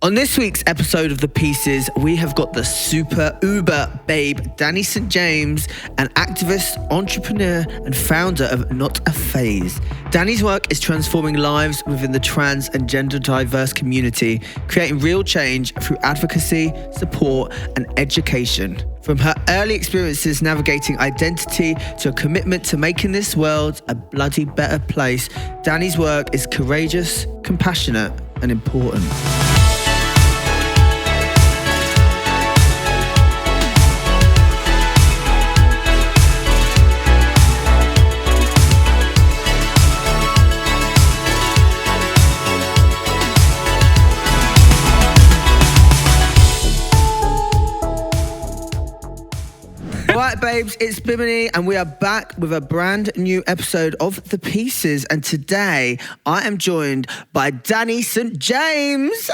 On this week's episode of The Pieces, we have got the super uber babe, Dani St, an activist, entrepreneur, and founder of Not a Phase. Dani's work is transforming lives within the trans and gender diverse community, creating real change through advocacy, support, and education. From her early experiences navigating identity to a commitment to making this world a bloody better place, Dani's work is courageous, compassionate, and important. Alright babes, it's Bimini and we are back with a brand new episode of The Pieces, and today I am joined by Dani St.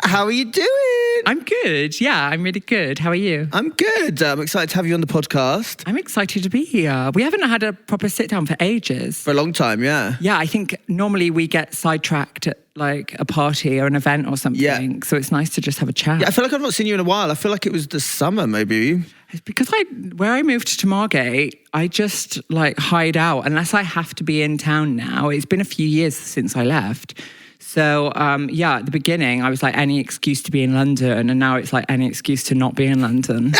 How are you doing? I'm good, yeah, I'm really good. How are you? I'm good. I'm excited to have you on the podcast. I'm excited to be here. We haven't had a proper sit down for ages. For a long time, yeah. Yeah, I think normally we get sidetracked at like a party or an event or something, so it's nice to just have a chat. Yeah, I feel like I've not seen you in a while. I feel like it was the summer maybe. It's because where I moved to Margate, I just like hide out unless I have to be in town now. It's been a few years since I left. So, yeah, at the beginning, I was like, any excuse to be in London. And now it's like, any excuse to not be in London.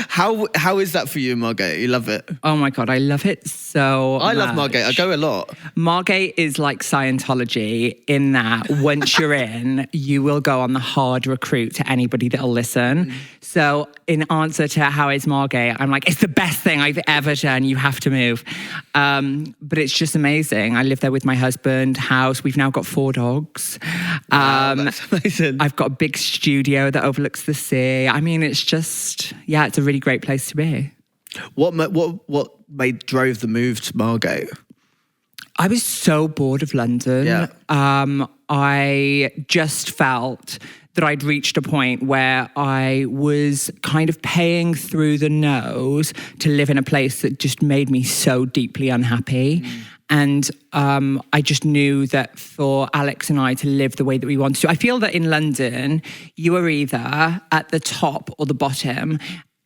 How is that for you, Margate? You love it? Oh, my God, I love it so I much. love Margate. I go a lot. Margate is like Scientology in that once you're in, you will go on the hard recruit to anybody that'll listen. So in answer to how is Margate, I'm like, it's the best thing I've ever done. You have to move. But it's just amazing. I live there with my husband, house. We've now got 4 dogs. Wow, that's amazing. I've got a big studio that overlooks the sea. I mean, it's just, yeah, it's a really great place to be. What drove the move to Margate? I was so bored of London. Yeah. I just felt that I'd reached a point where I was kind of paying through the nose to live in a place that just made me so deeply unhappy. And I just knew that for Alex and I to live the way that we wanted to, I feel that in London, you are either at the top or the bottom.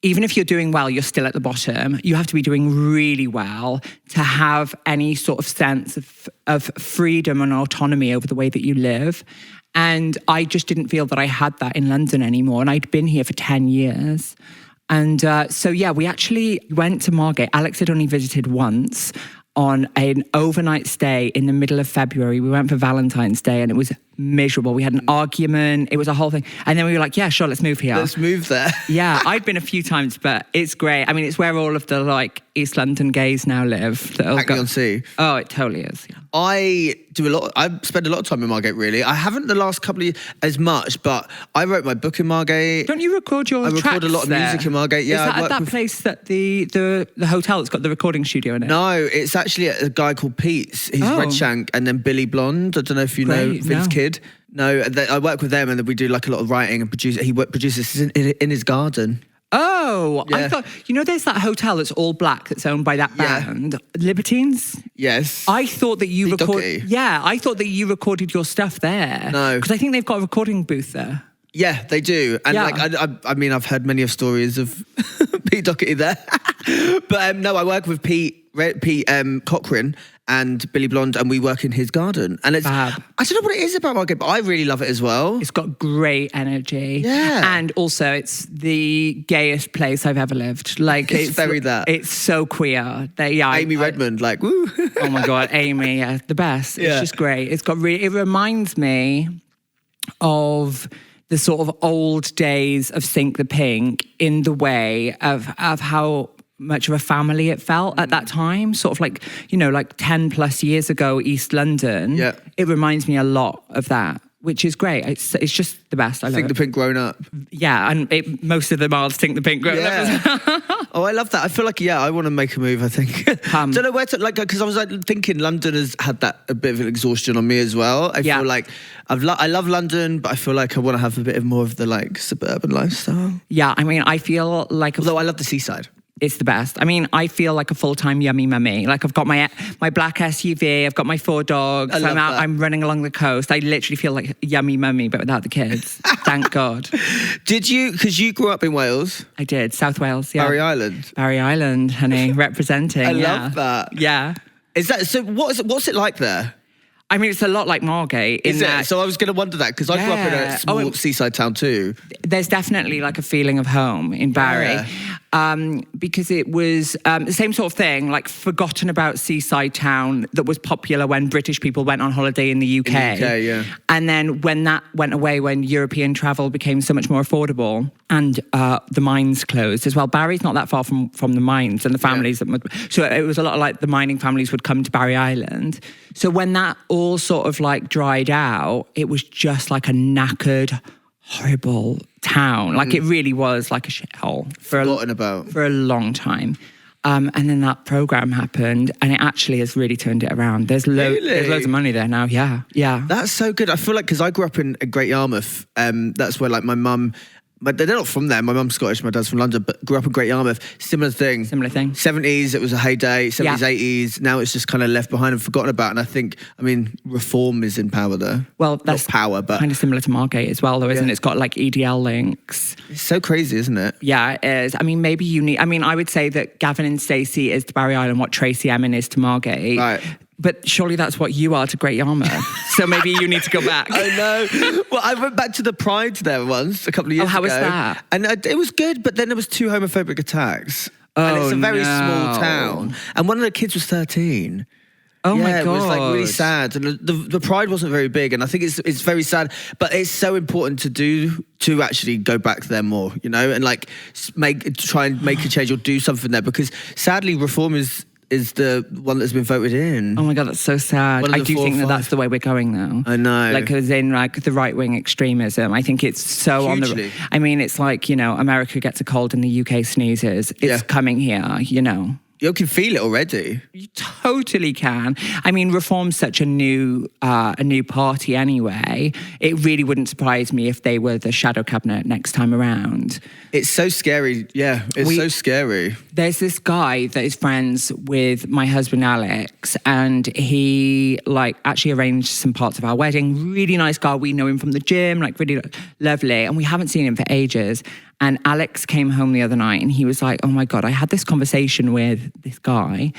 Even if you're doing well, you're still at the bottom. You have to be doing really well to have any sort of sense of freedom and autonomy over the way that you live. And I just didn't feel that I had that in London anymore. And I'd been here for 10 years. And so, yeah, we actually went to Margate. Alex had only visited once on an overnight stay in the middle of February. We went for Valentine's Day and it was miserable. We had an argument. It was a whole thing. And then we were like, yeah, sure, let's move here. Let's move there. Yeah, I'd been a few times, but it's great. I mean, it's where all of the like East London gays now live. Hackney-on-Sea. Oh, it totally is, yeah. I spend a lot of time in Margate, really. I haven't the last couple of years as much, but I wrote my book in Margate. Don't you record your tracks? I record a lot of music in Margate, yeah. Is that at that place that the hotel that's got the recording studio in it? No, it's actually a guy called Pete's. He's Redshank, and then Billy Blonde. I don't know if you know Vince Kidd. No, I work with them and we do like a lot of writing and produce. He produces in his garden. Oh, yeah. I thought, there's that hotel that's all black that's owned by that band, Libertines? Yes. I thought that you recorded your stuff there. No. Because I think they've got a recording booth there. Yeah, they do. And I mean, I've heard many of stories of Pete Doherty there. But no, I work with Pete Cochran and Billy Blonde, and we work in his garden. And it's Fab. I don't know what it is about Margate, but I really love it as well. It's got great energy. Yeah. And also it's the gayest place I've ever lived. Like it's very that. It's so queer. Amy Redmond, like, woo. Oh my God, Amy, yeah, the best. Yeah. It's just great. It reminds me of the sort of old days of Sink the Pink in the way of how much of a family it felt at that time, sort of like, like 10 plus years ago, East London. Yeah. It reminds me a lot of that, which is great. It's just the best. I love Sink the Pink grown up. Yeah, and most of them are Sink the Pink grown up. Oh, I love that. I feel like, I want to make a move, I think. Don't know where to, because I was thinking London has had a bit of an exhaustion on me as well. I feel like I love London, but I feel like I want to have a bit more of the suburban lifestyle. Yeah, I mean, I feel like... Although I love the seaside. It's the best. I mean, I feel like a full-time yummy mummy. Like I've got my black SUV, I've got my 4 dogs, I'm running along the coast. I literally feel like yummy mummy, but without the kids. Thank God. Did you, because you grew up in Wales? I did, South Wales, yeah. Barry Island? Barry Island, honey, representing. I love that. Yeah. Is that, so what's it like there? I mean, it's a lot like Margate. Is it? So I was going to wonder that, because I grew up in a small seaside town too. There's definitely like a feeling of home in Barry. Because it was the same sort of thing, like forgotten about seaside town that was popular when British people went on holiday in the UK. And then when that went away, when European travel became so much more affordable and the mines closed as well. Barry's not that far from the mines and the families. So it was a lot like the mining families would come to Barry Island. So when that all sort of like dried out, it was just like a knackered, horrible town. Like it really was like a shithole for a long time. And then that program happened, and it actually has really turned it around. There's loads of money there now. Yeah. That's so good. I feel like, because I grew up in Great Yarmouth, that's where like my mum. But they're not from there. My mum's Scottish, my dad's from London, but grew up in Great Yarmouth. Similar thing. 70s, it was a heyday. 70s, 80s. Now it's just kind of left behind and forgotten about. And I think, reform is in power there. Well, that's not power, but kind of similar to Margate as well, though, isn't it? It's got like EDL links. It's so crazy, isn't it? Yeah, it is. I mean, maybe you need. I mean, I would say that Gavin and Stacey is to Barry Island what Tracy Emin is to Margate. Right. But surely that's what you are to Great Yarmouth. So maybe you need to go back. I know. Well, I went back to the Pride there once, a couple of years ago. Oh, how was that? And it was good, but then there was 2 homophobic attacks. And it's a very small town. And one of the kids was 13. Oh my God. It was like really sad. And the Pride wasn't very big. And I think it's very sad. But it's so important to actually go back there more, and like try and make a change or do something there. Because sadly, reform is the one that's been voted in. Oh my God, that's so sad. I do think that's the way we're going now. I know. Like, as in, like, the right-wing extremism. I think it's so hugely. on the... I mean, it's like, America gets a cold and the UK sneezes. It's coming here, You can feel it already. You totally can. I mean, Reform's such a new party anyway. It really wouldn't surprise me if they were the shadow cabinet next time around. It's so scary. Yeah, it's so scary. There's this guy that is friends with my husband, Alex, and he actually arranged some parts of our wedding. Really nice guy. We know him from the gym, really lovely. And we haven't seen him for ages. And Alex came home the other night and he was like, oh my God, I had this conversation with this guy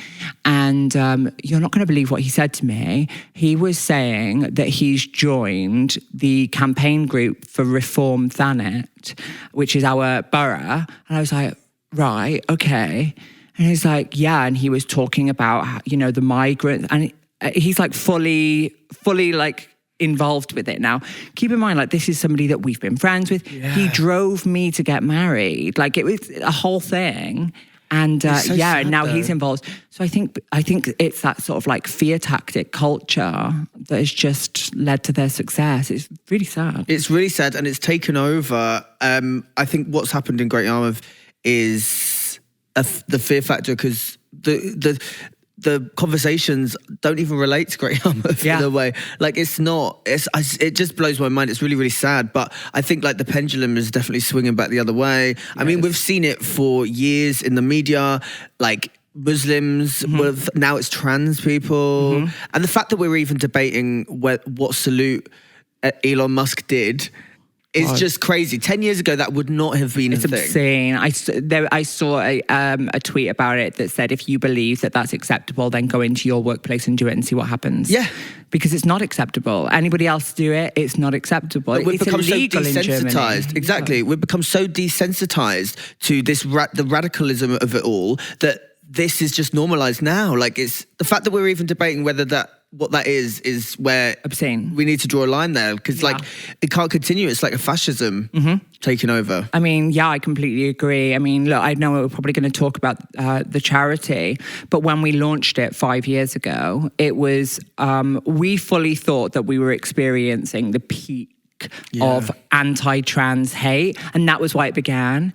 and you're not going to believe what he said to me. He was saying that he's joined the campaign group for Reform Thanet, which is our borough. And I was like, right, okay. And he's like, yeah. And he was talking about, the migrants. And he's like fully involved with it now. Keep in mind, this is somebody that we've been friends with. Yeah. He drove me to get married. It was a whole thing. And sad, now though. He's involved. So I think it's that sort of fear tactic culture that has just led to their success. It's really sad. It's really sad, and it's taken over. I think what's happened in Great Yarmouth is the fear factor, because the conversations don't even relate to Great Yarmouth in a way. It just blows my mind. It's really, really sad. But I think the pendulum is definitely swinging back the other way. Yes. I mean, we've seen it for years in the media, Muslims, now it's trans people. Mm-hmm. And the fact that we're even debating what salute Elon Musk did is just crazy. 10 years ago, that would not have been a thing. It's obscene. I saw a tweet about it that said, if you believe that that's acceptable, then go into your workplace and do it and see what happens. Yeah. Because it's not acceptable. Anybody else do it, it's not acceptable. But we've it's become so illegal in Germany. desensitized. Exactly. We've become so desensitized to this the radicalism of it all that this is just normalized now. It's the fact that we're even debating whether what that is where obscene. We need to draw a line there, because it can't continue. It's like a fascism taking over. I mean, I completely agree. I mean, look, I know we're probably going to talk about the charity, but when we launched it 5 years ago, it was we fully thought that we were experiencing the peak of anti-trans hate, and that was why it began.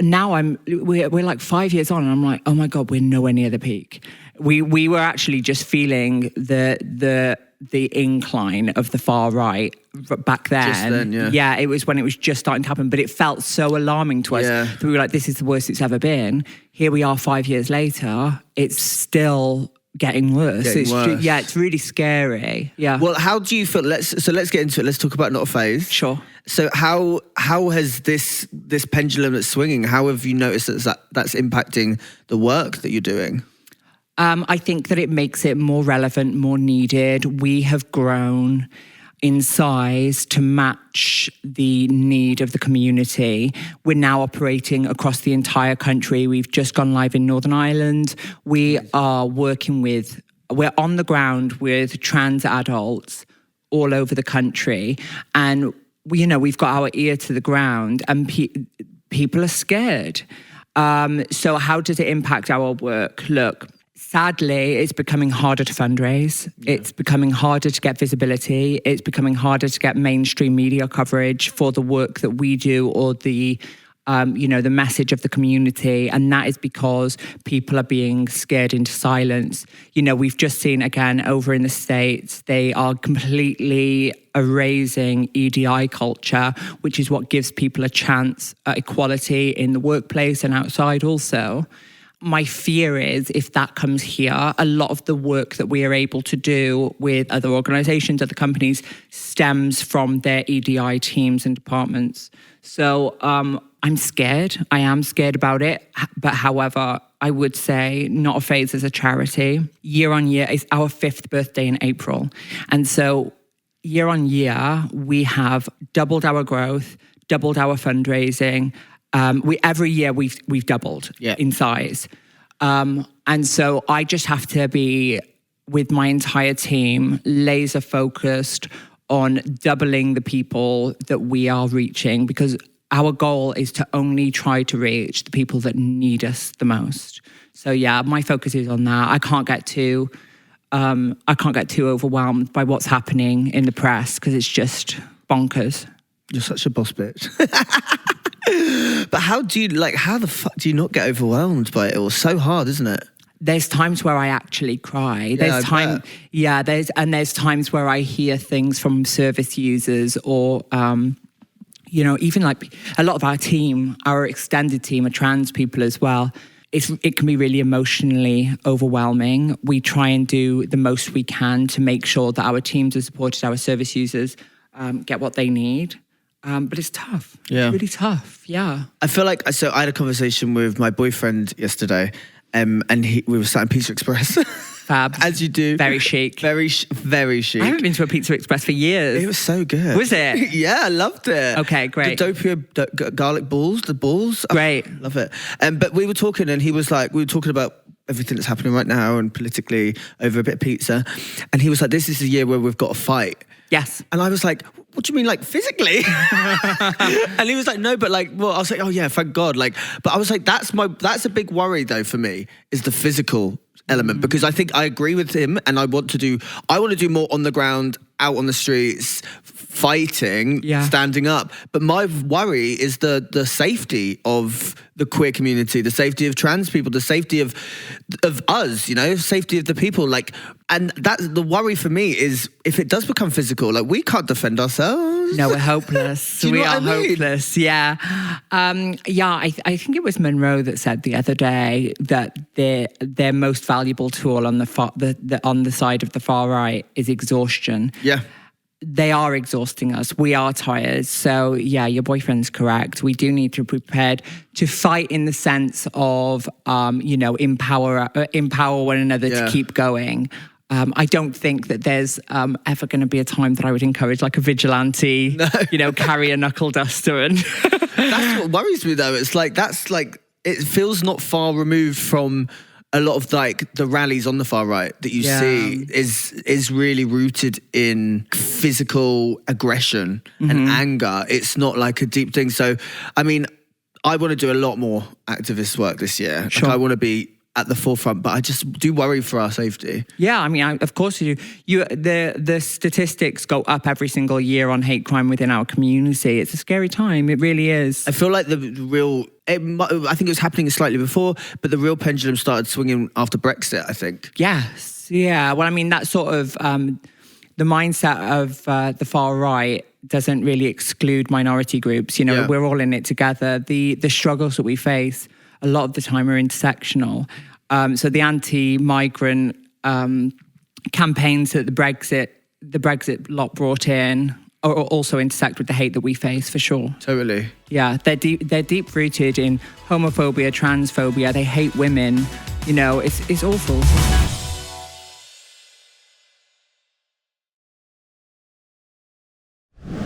Now we're 5 years on, and I'm like, oh my God, we're nowhere near the peak. We were actually just feeling the the incline of the far right back then. Just then, yeah. Yeah, it was when it was just starting to happen, but it felt so alarming to us. Yeah. That we were like, this is the worst it's ever been. Here we are 5 years later, it's still getting worse. Worse. It's really scary. Yeah. Well, how do you feel? Let's get into it. Let's talk about Not a Phase. Sure. So how has this pendulum that's swinging, how have you noticed that's impacting the work that you're doing? I think that it makes it more relevant, more needed. We have grown in size to match the need of the community. We're now operating across the entire country. We've just gone live in Northern Ireland. We're on the ground with trans adults all over the country. And, we've got our ear to the ground and people are scared. So how does it impact our work? Look, sadly, it's becoming harder to fundraise. Yeah. It's becoming harder to get visibility. It's becoming harder to get mainstream media coverage for the work that we do or the message of the community. And that is because people are being scared into silence. We've just seen again over in the States, they are completely erasing EDI culture, which is what gives people a chance at equality in the workplace and outside also. My fear is if that comes here, a lot of the work that we are able to do with other organisations, other companies, stems from their EDI teams and departments. So I'm scared. I am scared about it. But however, I would say Not a Phase is a charity. Year on year, it's our 5th birthday in April. And so year on year, we have doubled our growth, doubled our fundraising. Every year we've doubled in size. And so I just have to be, with my entire team, laser focused on doubling the people that we are reaching, because our goal is to only try to reach the people that need us the most. So yeah, my focus is on that. I can't get too overwhelmed by what's happening in the press because it's just bonkers. You're such a boss bitch. But how the fuck do you not get overwhelmed by it? It was so hard, isn't it? There's times where I actually cry. There's times where I hear things from service users or, even like a lot of our team, our extended team are trans people as well. It can be really emotionally overwhelming. We try and do the most we can to make sure that our teams are supported, our service users get what they need. But it's tough. Yeah. It's really tough. Yeah. I feel like, so I had a conversation with my boyfriend yesterday, and we were sat in Pizza Express. Fab. As you do. Very chic. Very chic. I haven't been to a Pizza Express for years. It was so good. Was it? Yeah, I loved it. Okay, great. The Dopia garlic balls, the balls. Great. Oh, love it. But we were talking and he was like, we were talking about everything that's happening right now and politically over a bit of pizza. And he was like, this is a year where we've got to fight. Yes. And I was like, what do you mean, like, physically? And he was like, no, but like, well, I was like, oh yeah, thank God. Like, but I was like, that's a big worry though for me, is the physical element, because I think I agree with him and I want to do more on the ground, out on the streets, fighting, standing up. But my worry is the safety of the queer community, the safety of trans people, the safety of us, safety of the people. Like, and that's the worry for me, is if it does become physical, like we can't defend ourselves. No, we're hopeless. We are hopeless. Yeah. I think it was Monroe that said the other day that their most valuable tool on the side of the far right is exhaustion. Yeah. They are exhausting us. We are tired. So yeah, your boyfriend's correct. We do need to be prepared to fight in the sense of, empower one another to keep going. I don't think that there's ever going to be a time that I would encourage like a vigilante, carry a knuckle duster. And that's what worries me though. It's like, it feels not far removed from a lot of like the rallies on the far right that you see is really rooted in physical aggression and anger. It's not like a deep thing. So, I mean, I want to do a lot more activist work this year. Sure. Like, I want to be at the forefront, but I just do worry for our safety. Yeah, I mean, of course you do. The statistics go up every single year on hate crime within our community. It's a scary time. It really is. I feel like I think it was happening slightly before, but the real pendulum started swinging after Brexit, I think. Yes. Yeah. Well, I mean, that sort of the mindset of the far right doesn't really exclude minority groups. You know, Yeah. we're all in it together. The struggles that we face a lot of the time are intersectional. So the anti-migrant campaigns that the Brexit lot brought in are also intersect with the hate that we face, for sure. Totally. Yeah, they're deep rooted in homophobia, transphobia. They hate women. You know, it's awful.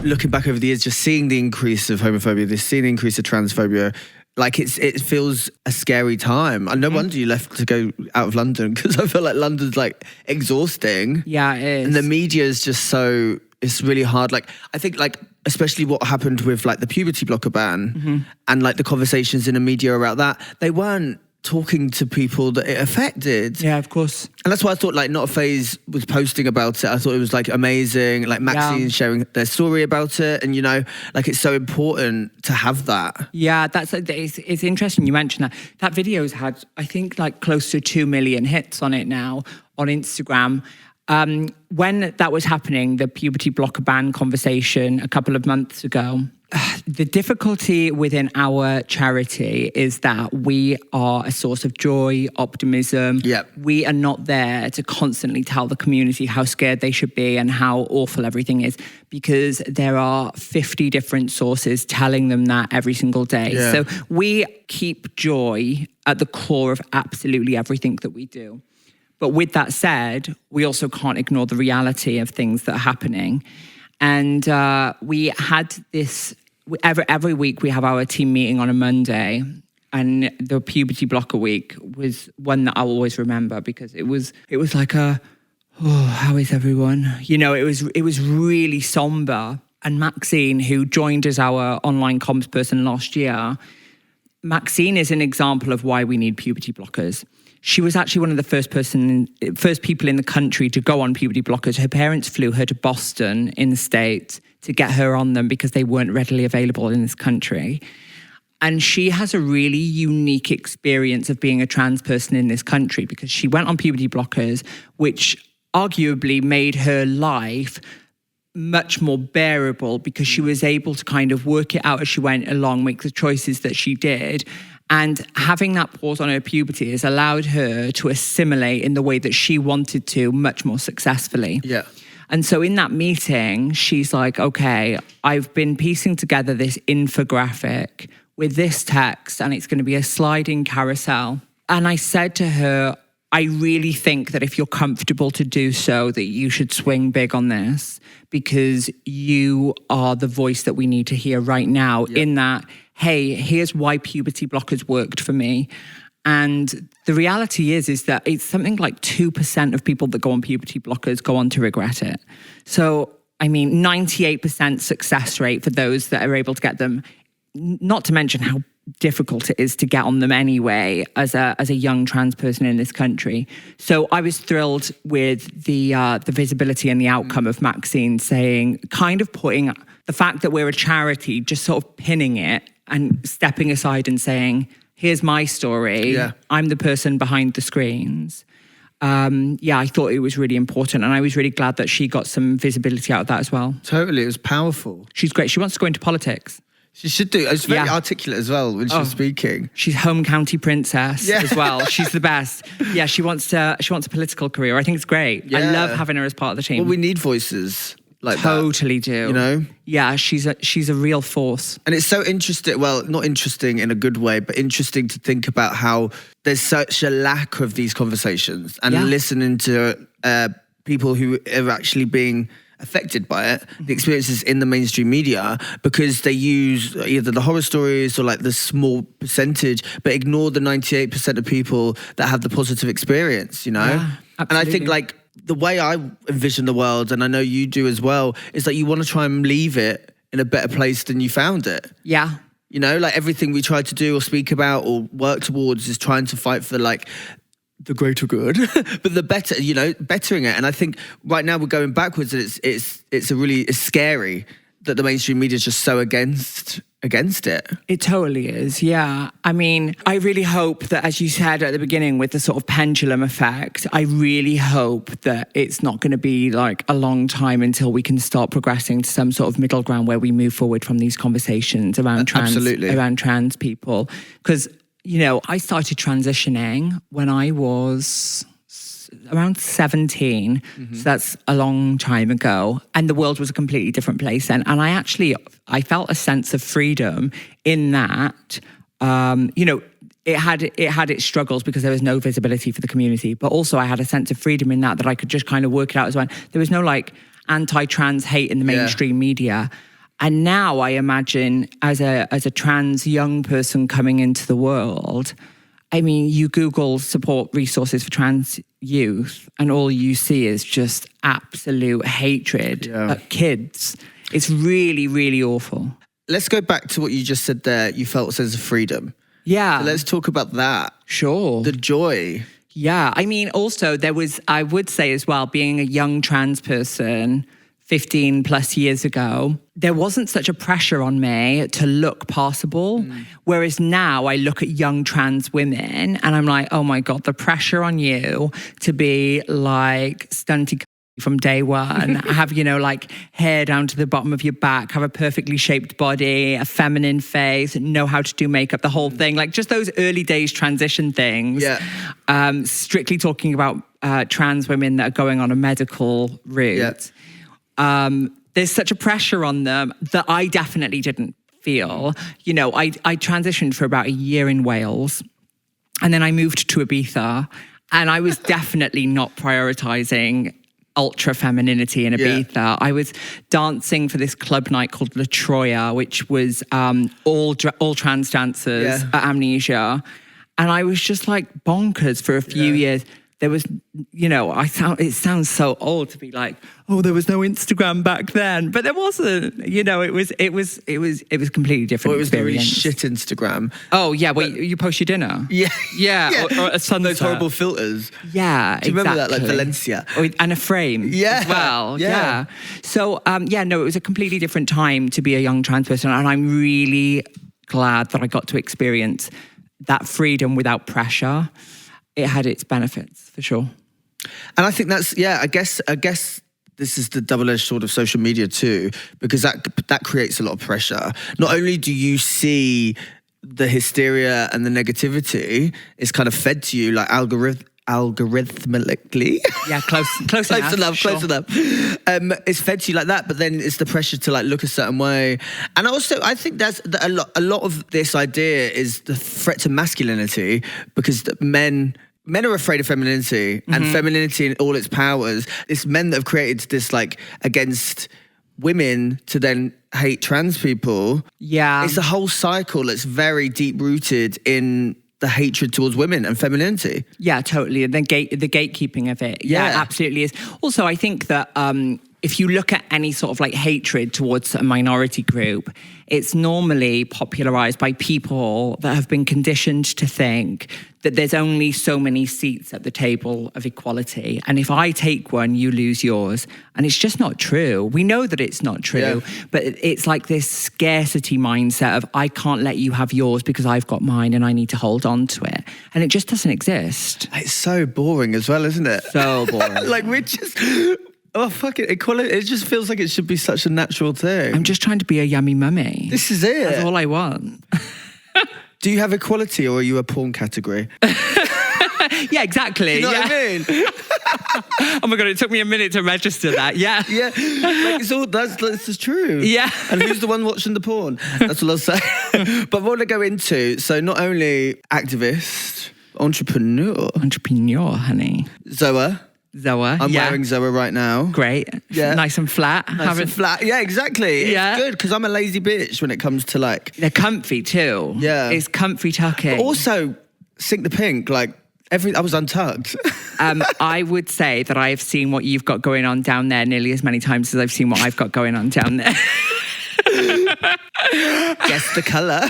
Looking back over the years, just seeing the increase of homophobia, seeing the increase of transphobia, like it feels a scary time. And no wonder you left to go out of London, because I feel like London's like exhausting. Yeah, it is. And the media is just so, it's really hard. Like, I think like, especially what happened with like the puberty blocker ban and like the conversations in the media about that, they weren't talking to people that it affected. Yeah, of course. And that's why I thought like Not a Phase was posting about it. I thought it was like amazing. Like Maxine sharing their story about it. And you know, like it's so important to have that. Yeah, it's interesting you mentioned that. That video's had, I think, like close to 2 million hits on it now on Instagram. When that was happening, the puberty blocker ban conversation a couple of months ago, the difficulty within our charity is that we are a source of joy, optimism. Yep. We are not there to constantly tell the community how scared they should be and how awful everything is, because there are 50 different sources telling them that every single day. Yeah. So we keep joy at the core of absolutely everything that we do. But with that said, we also can't ignore the reality of things that are happening. And we had this, every week we have our team meeting on a Monday, and the puberty blocker week was one that I'll always remember, because it was like how is everyone? You know, it was really somber. And Maxine, who joined as our online comms person last year, Maxine is an example of why we need puberty blockers. She was actually one of the first people in the country to go on puberty blockers. Her parents flew her to Boston in the States to get her on them because they weren't readily available in this country. And she has a really unique experience of being a trans person in this country, because she went on puberty blockers, which arguably made her life much more bearable, because she was able to kind of work it out as she went along, make the choices that she did. And having that pause on her puberty has allowed her to assimilate in the way that she wanted to much more successfully. Yeah. And so in that meeting, she's like, okay, I've been piecing together this infographic with this text, and it's going to be a sliding carousel. And I said to her, I really think that if you're comfortable to do so, that you should swing big on this, because you are the voice that we need to hear right now. Yep. In that, hey, here's why puberty blockers worked for me. And the reality is that it's something like 2% of people that go on puberty blockers go on to regret it. So, I mean, 98% success rate for those that are able to get them, not to mention how difficult it is to get on them anyway as a young trans person in this country. So I was thrilled with the visibility and the outcome of Maxine saying, kind of putting the fact that we're a charity, just sort of pinning it and stepping aside and saying, here's my story. Yeah. I'm the person behind the screens. I thought it was really important, and I was really glad that she got some visibility out of that as well. Totally, it was powerful. She's great. She wants to go into politics. She should do. It's very articulate as well when she's speaking. She's home county princess as well. She's the best. Yeah, she wants a political career. I think it's great. Yeah. I love having her as part of the team. Well, we need voices like totally that. Do. You know? Yeah, she's a real force. And it's so interesting. Well, not interesting in a good way, but interesting to think about how there's such a lack of these conversations and listening to people who are actually being affected by it, the experiences in the mainstream media, because they use either the horror stories or like the small percentage, but ignore the 98% of people that have the positive experience, you know? Yeah, and I think like the way I envision the world, and I know you do as well, is that you want to try and leave it in a better place than you found it. Yeah. You know, like everything we try to do or speak about or work towards is trying to fight for like the greater good, but the better, you know, bettering it. And I think right now we're going backwards, and it's scary that the mainstream media is just so against against it. It totally is, yeah. I mean, I really hope that, as you said at the beginning, with the sort of pendulum effect, I really hope that it's not going to be like a long time until we can start progressing to some sort of middle ground where we move forward from these conversations around trans people. Because, you know, I started transitioning when I was around 17. So that's a long time ago. And the world was a completely different place then. And I felt a sense of freedom in that, you know, it had its struggles because there was no visibility for the community. But also I had a sense of freedom in that I could just kind of work it out as well. There was no like anti-trans hate in the mainstream media. And now I imagine as a trans young person coming into the world, I mean, you Google support resources for trans youth and all you see is just absolute hatred at kids. It's really, really awful. Let's go back to what you just said there. You felt a sense of freedom. Yeah. So let's talk about that. Sure. The joy. Yeah. I mean, also I would say as well, being a young trans person 15 plus years ago, there wasn't such a pressure on me to look passable. Whereas now I look at young trans women and I'm like, oh my God, the pressure on you to be like stunty from day one, have, you know, like hair down to the bottom of your back, have a perfectly shaped body, a feminine face, know how to do makeup, the whole thing. Like just those early days transition things. Yeah. Strictly talking about trans women that are going on a medical route. Yeah. There's such a pressure on them that I definitely didn't feel. You know, I transitioned for about a year in Wales and then I moved to Ibiza and I was definitely not prioritizing ultra femininity in Ibiza. Yeah. I was dancing for this club night called La Troya, which was all trans dancers at Amnesia. And I was just like bonkers for a few years. There was, you know, it sounds so old to be like, oh, there was no Instagram back then, but there wasn't. You know, it was completely different. Well, it was the really experience. shit Instagram. Oh yeah, well, you post your dinner. Yeah, yeah. Or a sunset. Those horrible filters. Yeah, do you remember that, like Valencia? And a frame. Yeah, as well. Yeah. So no, it was a completely different time to be a young trans person, and I'm really glad that I got to experience that freedom without pressure. It had its benefits, for sure. And I think that's, I guess this is the double-edged sword of social media too, because that creates a lot of pressure. Not only do you see the hysteria and the negativity, it's kind of fed to you like algorithmically. Yeah, close enough. Close enough. It's fed to you like that, but then it's the pressure to like look a certain way. And also, I think that's a lot of this idea is the threat to masculinity, because men are afraid of femininity and femininity in all its powers. It's men that have created this like against women to then hate trans people. Yeah. It's a whole cycle that's very deep rooted in the hatred towards women and femininity. Yeah, totally. The gatekeeping of it. Yeah, absolutely is. Also, I think that if you look at any sort of like hatred towards a minority group, it's normally popularized by people that have been conditioned to think that there's only so many seats at the table of equality. And if I take one, you lose yours. And it's just not true. We know that it's not true, but it's like this scarcity mindset of I can't let you have yours because I've got mine and I need to hold on to it. And it just doesn't exist. It's so boring as well, isn't it? So boring. Like we're just... Oh, fuck it. Equality, it just feels like it should be such a natural thing. I'm just trying to be a yummy mummy. This is it. That's all I want. Do you have equality or are you a porn category? Yeah, exactly. You know what I mean? Oh my God, it took me a minute to register that. Yeah. Yeah. Like that's true. Yeah. And who's the one watching the porn? That's what I'll say. But what I go into, so not only activist, entrepreneur, honey. ZOAH. I'm wearing ZOAH right now. Great. Yeah. Nice and flat. And flat. Yeah, exactly. Yeah. It's good because I'm a lazy bitch when it comes to like... They're comfy too. Yeah. It's comfy tucking. But also, Sink the Pink, like I was untucked. I would say that I have seen what you've got going on down there nearly as many times as I've seen what I've got going on down there. Guess the colour.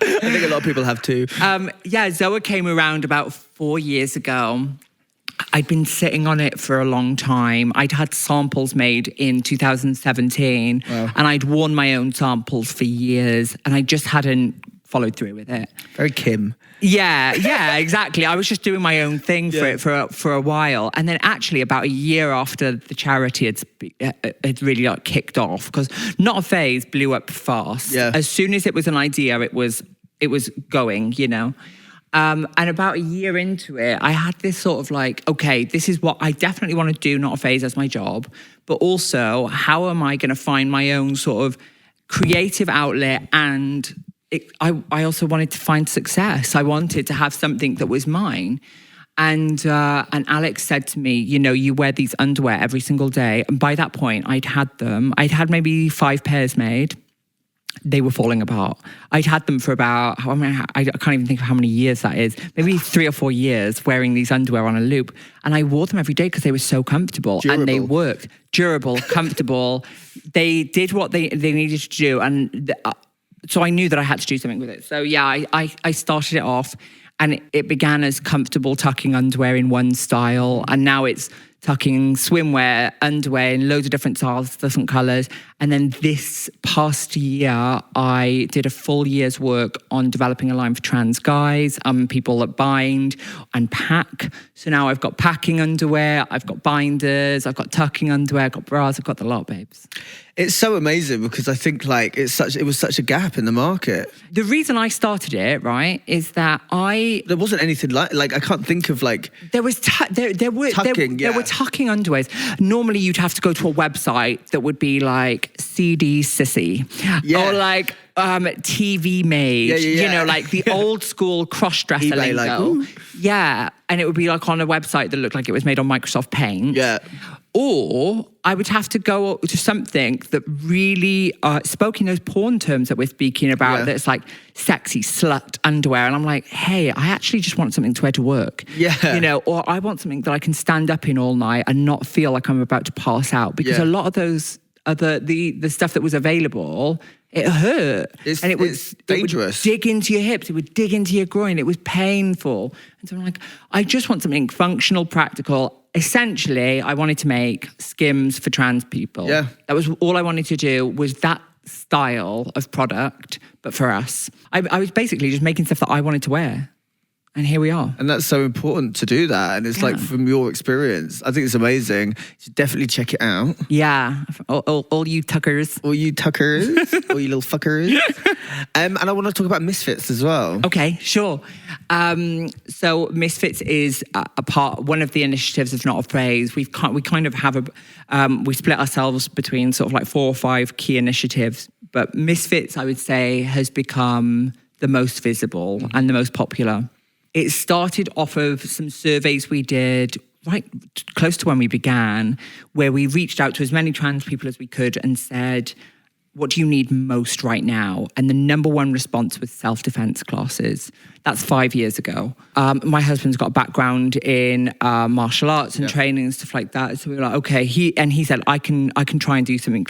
I think a lot of people have too. ZOAH came around about 4 years ago. I'd been sitting on it for a long time. I'd had samples made in 2017 and I'd worn my own samples for years and I just hadn't followed through with it. Very Kim. Yeah, exactly. I was just doing my own thing for it for a while. And then actually about a year after the charity had really like kicked off, because Not a Phase blew up fast. Yeah. As soon as it was an idea, it was going, you know. And about a year into it, I had this sort of like, okay, this is what I definitely want to do, Not a Phase as my job. But also, how am I going to find my own sort of creative outlet? And I also wanted to find success. I wanted to have something that was mine. And Alex said to me, you know, you wear these underwear every single day. And by that point, I'd had maybe 5 pairs made. They were falling apart. I'd had them for about, I can't even think of how many years that is, maybe 3 or 4 years wearing these underwear on a loop. And I wore them every day because they were so comfortable. Durable. And they worked. Durable, comfortable. They did what they needed to do. And so I knew that I had to do something with it. So yeah, I started it off and it began as comfortable tucking underwear in one style. And now it's tucking swimwear, underwear in loads of different styles, different colours. And then this past year, I did a full year's work on developing a line for trans guys, people that bind and pack. So now I've got packing underwear, I've got binders, I've got tucking underwear, I've got bras, I've got the lot, babes. It's so amazing because I think like it was such a gap in the market. The reason I started it, right, is that there wasn't anything like I can't think of like there were tucking underwears. Normally you'd have to go to a website that would be like CD Sissy or like TV Made, you know, like the old school cross-dresser lingo. Like, yeah, and it would be like on a website that looked like it was made on Microsoft Paint. Yeah. Or I would have to go to something that really spoke in those porn terms that we're speaking about, that's like sexy slut underwear. And I'm like, hey, I actually just want something to wear to work. Yeah. You know, or I want something that I can stand up in all night and not feel like I'm about to pass out. Because a lot of those the stuff that was available, it hurt. And it was dangerous. It would dig into your hips. It would dig into your groin. It was painful. And so I'm like, I just want something functional, practical. Essentially, I wanted to make Skims for trans people. Yeah. That was all I wanted to do, was that style of product, but for us. I was basically just making stuff that I wanted to wear. And here we are. And that's so important to do that. And it's like, from your experience, I think it's amazing. You should definitely check it out. Yeah. All you tuckers. All you tuckers. All you little fuckers. And I want to talk about Misfits as well. Okay, sure. So Misfits is one of the initiatives of Not a Phase. We kind of have we split ourselves between sort of like 4 or 5 key initiatives. But Misfits, I would say, has become the most visible and the most popular. It started off of some surveys we did right close to when we began, where we reached out to as many trans people as we could and said, what do you need most right now? And the number one response was self-defense classes. That's 5 years ago. My husband's got a background in martial arts and training and stuff like that. So we were like, okay. He said, I can try and do something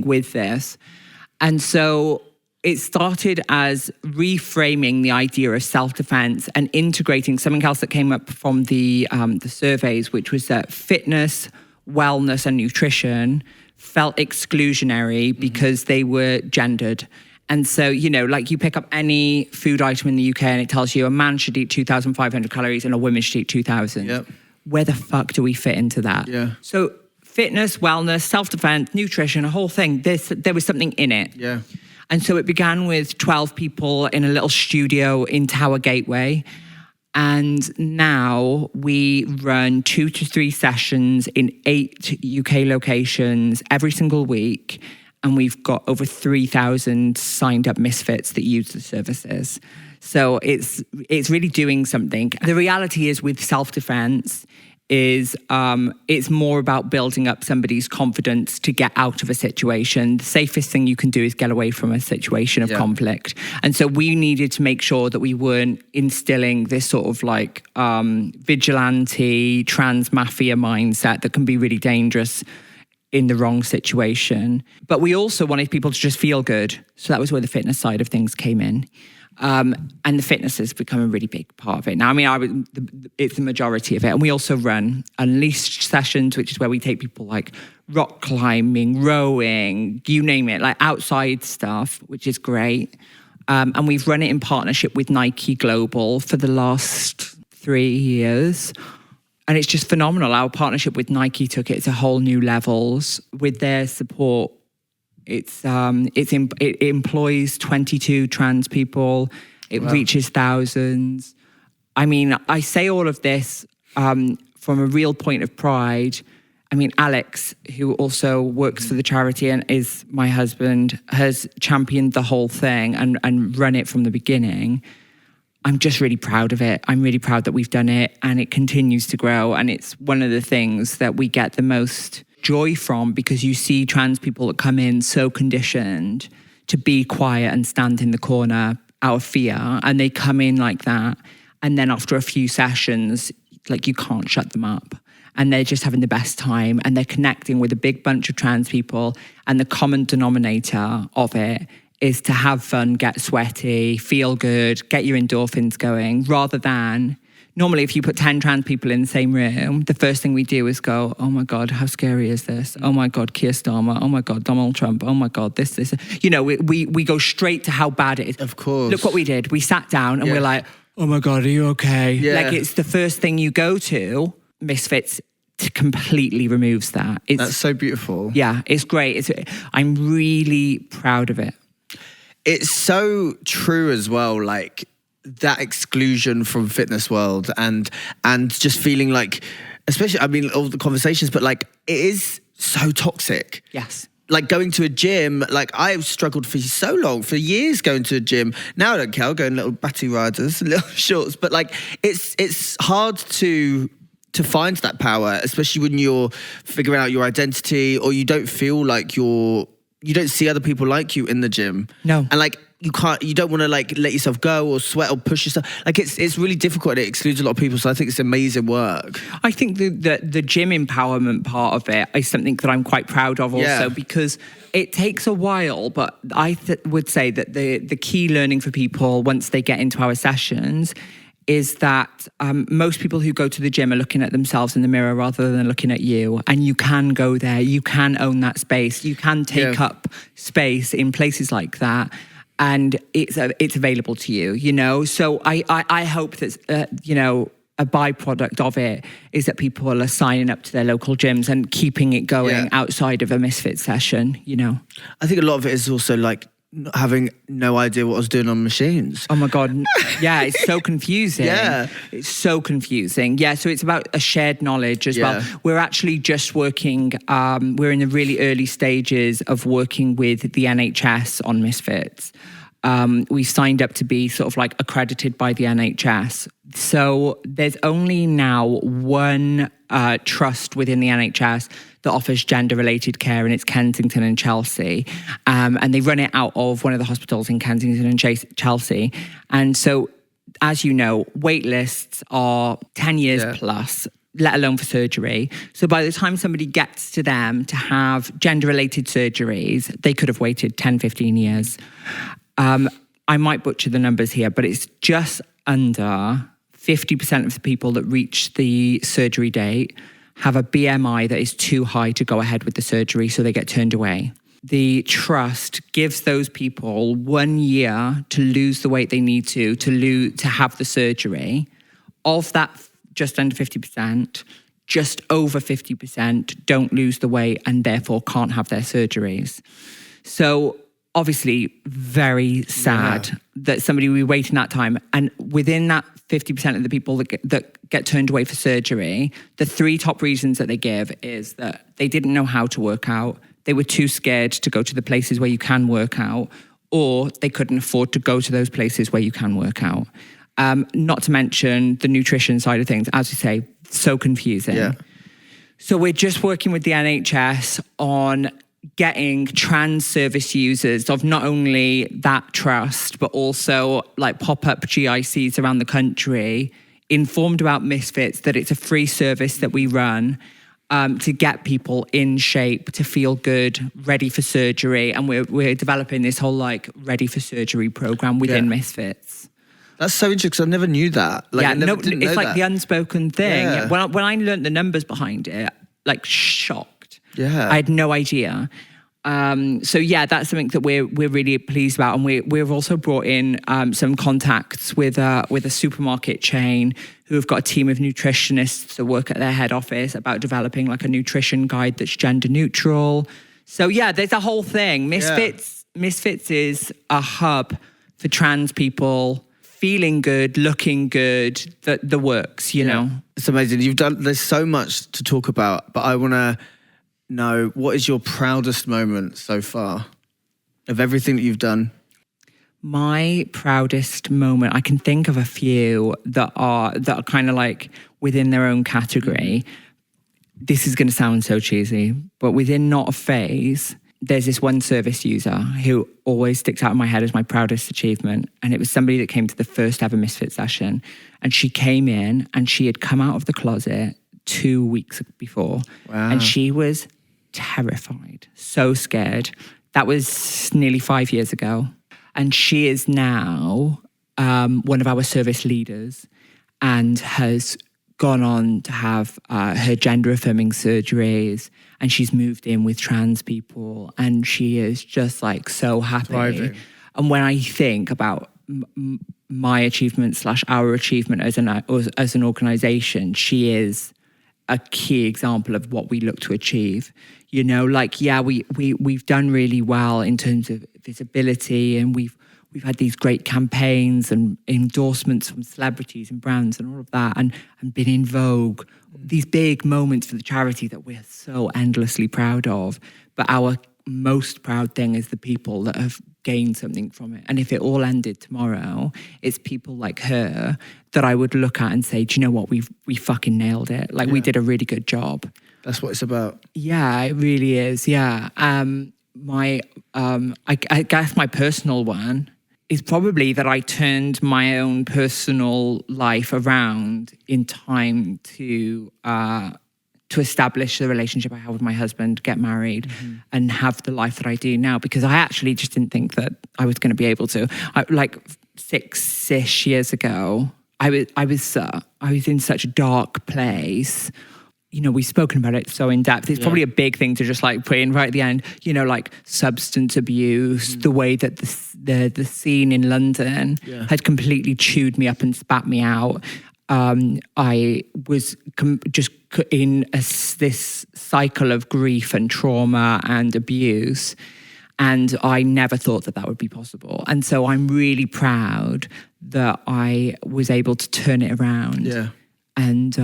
with this. And so it started as reframing the idea of self-defense and integrating something else that came up from the surveys, which was that fitness, wellness, and nutrition felt exclusionary because they were gendered. And so, you know, like you pick up any food item in the UK and it tells you a man should eat 2,500 calories and a woman should eat 2,000. Yep. Where the fuck do we fit into that? Yeah. So fitness, wellness, self-defense, nutrition, a whole thing, there was something in it. Yeah. And so it began with 12 people in a little studio in Tower Gateway. And now we run 2 to 3 sessions in 8 UK locations every single week. And we've got over 3,000 signed up Misfits that use the services. So it's really doing something. The reality is with self-defense is it's more about building up somebody's confidence to get out of a situation. The safest thing you can do is get away from a situation of conflict. And so we needed to make sure that we weren't instilling this sort of like vigilante, trans mafia mindset that can be really dangerous in the wrong situation. But we also wanted people to just feel good. So that was where the fitness side of things came in. And the fitness has become a really big part of it. Now, I mean, it's the majority of it. And we also run Unleashed sessions, which is where we take people like rock climbing, rowing, you name it, like outside stuff, which is great. And we've run it in partnership with Nike Global for the last 3 years. And it's just phenomenal. Our partnership with Nike took it to whole new levels. With their support, it employs 22 trans people. It reaches thousands. I mean, I say all of this from a real point of pride. I mean, Alex, who also works for the charity and is my husband, has championed the whole thing and run it from the beginning. I'm just really proud of it. I'm really proud that we've done it and it continues to grow. And it's one of the things that we get the most joy from, because you see trans people that come in so conditioned to be quiet and stand in the corner out of fear. And they come in like that. And then after a few sessions, like you can't shut them up. And they're just having the best time and they're connecting with a big bunch of trans people. And the common denominator of it is to have fun, get sweaty, feel good, get your endorphins going, rather than normally if you put 10 trans people in the same room, the first thing we do is go, oh my God, how scary is this? Oh my God, Keir Starmer. Oh my God, Donald Trump. Oh my God, this. You know, we go straight to how bad it is. Of course. Look what we did. We sat down and we're like, oh my God, are you okay? Yeah. Like it's the first thing you go to. Misfits completely removes that. That's so beautiful. Yeah, it's great. I'm really proud of it. It's so true as well, like that exclusion from fitness world and just feeling like, especially, I mean, all the conversations, but like it is so toxic. Yes. Like going to a gym, like I've struggled for so long, for years going to a gym. Now I don't care, I'll go in little batty riders, little shorts, but like it's hard to find that power, especially when you're figuring out your identity or you don't feel like you don't see other people like you in the gym. No. And like you don't want to like let yourself go or sweat or push yourself. Like it's really difficult. It excludes a lot of people. So I think it's amazing work. I think the gym empowerment part of it is something that I'm quite proud of also, because it takes a while, but I would say that the key learning for people once they get into our sessions is that most people who go to the gym are looking at themselves in the mirror rather than looking at you. And you can go there, you can own that space, you can take up space in places like that. And it's available to you, you know? So I hope that, you know, a byproduct of it is that people are signing up to their local gyms and keeping it going outside of a Misfit session, you know? I think a lot of it is also like having no idea what I was doing on machines. Oh my God. Yeah, it's so confusing. Yeah. It's so confusing. Yeah, so it's about a shared knowledge as well. We're actually just working, we're in the really early stages of working with the NHS on Misfits. We've signed up to be sort of like accredited by the NHS. So there's only now one trust within the NHS that offers gender-related care, and it's Kensington and Chelsea. And they run it out of one of the hospitals in Kensington and Chelsea. And so, as you know, wait lists are 10 years plus, let alone for surgery. So by the time somebody gets to them to have gender-related surgeries, they could have waited 10, 15 years. I might butcher the numbers here, but it's just under 50% of the people that reach the surgery date have a BMI that is too high to go ahead with the surgery, so they get turned away. The trust gives those people 1 year to lose the weight they need to have the surgery. Of that, just under 50%, just over 50% don't lose the weight and therefore can't have their surgeries. So obviously very sad that somebody will be waiting that time. And within that 50% of the people that get turned away for surgery, the 3 top reasons that they give is that they didn't know how to work out, they were too scared to go to the places where you can work out, or they couldn't afford to go to those places where you can work out. Not to mention the nutrition side of things, as you say, so confusing. Yeah. So we're just working with the NHS on getting trans service users of not only that trust, but also like pop-up GICs around the country, informed about Misfits, that it's a free service that we run, to get people in shape, to feel good, ready for surgery. And we're developing this whole like ready for surgery program within Misfits. That's so interesting because I never knew that. Like, it's like that. the unspoken thing. Yeah. When I learned the numbers behind it, like shocked. Yeah. I had no idea. So yeah, that's something that we're really pleased about, and we've also brought in some contacts with a supermarket chain who have got a team of nutritionists that work at their head office about developing like a nutrition guide that's gender neutral. So yeah, there's a whole thing. Misfits is a hub for trans people feeling good, looking good, the works, you know. It's amazing. There's so much to talk about, but I want to know, what is your proudest moment so far of everything that you've done? My proudest moment, I can think of a few that are kind of like within their own category. This is going to sound so cheesy, but within Not a Phase, there's this one service user who always sticks out in my head as my proudest achievement. And it was somebody that came to the first ever Misfit session. And she came in and she had come out of the closet 2 weeks before. Wow. And she was terrified, so scared. That was nearly 5 years ago. And she is now one of our service leaders and has gone on to have her gender affirming surgeries, and she's moved in with trans people, and she is just like so happy. Thriving. And when I think about my achievement / our achievement as an organization, she is a key example of what we look to achieve. You know, like, yeah, we've done really well in terms of visibility, and we've had these great campaigns and endorsements from celebrities and brands and all of that, and been in Vogue. These big moments for the charity that we're so endlessly proud of. But our most proud thing is the people that have gained something from it. And if it all ended tomorrow, it's people like her that I would look at and say, do you know what? We fucking nailed it. Like, we did a really good job. That's what it's about. Yeah, it really is. Yeah. I guess my personal one is probably that I turned my own personal life around in time to establish the relationship I have with my husband, get married, and have the life that I do now. Because I actually just didn't think that I was going to be able to. Like 6-ish years ago, I was in such a dark place. You know, we've spoken about it so in depth. It's probably a big thing to just like put in right at the end, you know, like substance abuse, the way that the scene in London had completely chewed me up and spat me out. I was just in this cycle of grief and trauma and abuse. And I never thought that would be possible. And so I'm really proud that I was able to turn it around. Yeah. And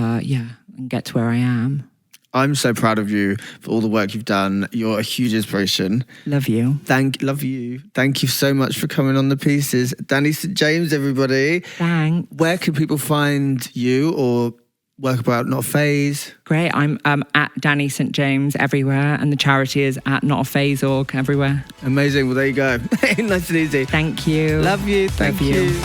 and get to where I am. I'm so proud of you for all the work you've done. You're a huge inspiration. Love you. Love you. Thank you so much for coming on The Pieces. Dani St James, everybody. Thanks. Where can people find you or work about Not a Phase? Great. I'm at Dani St James everywhere, and the charity is at Not a Phase org everywhere. Amazing. Well, there you go. Nice and easy. Thank you. Love you. Thank you.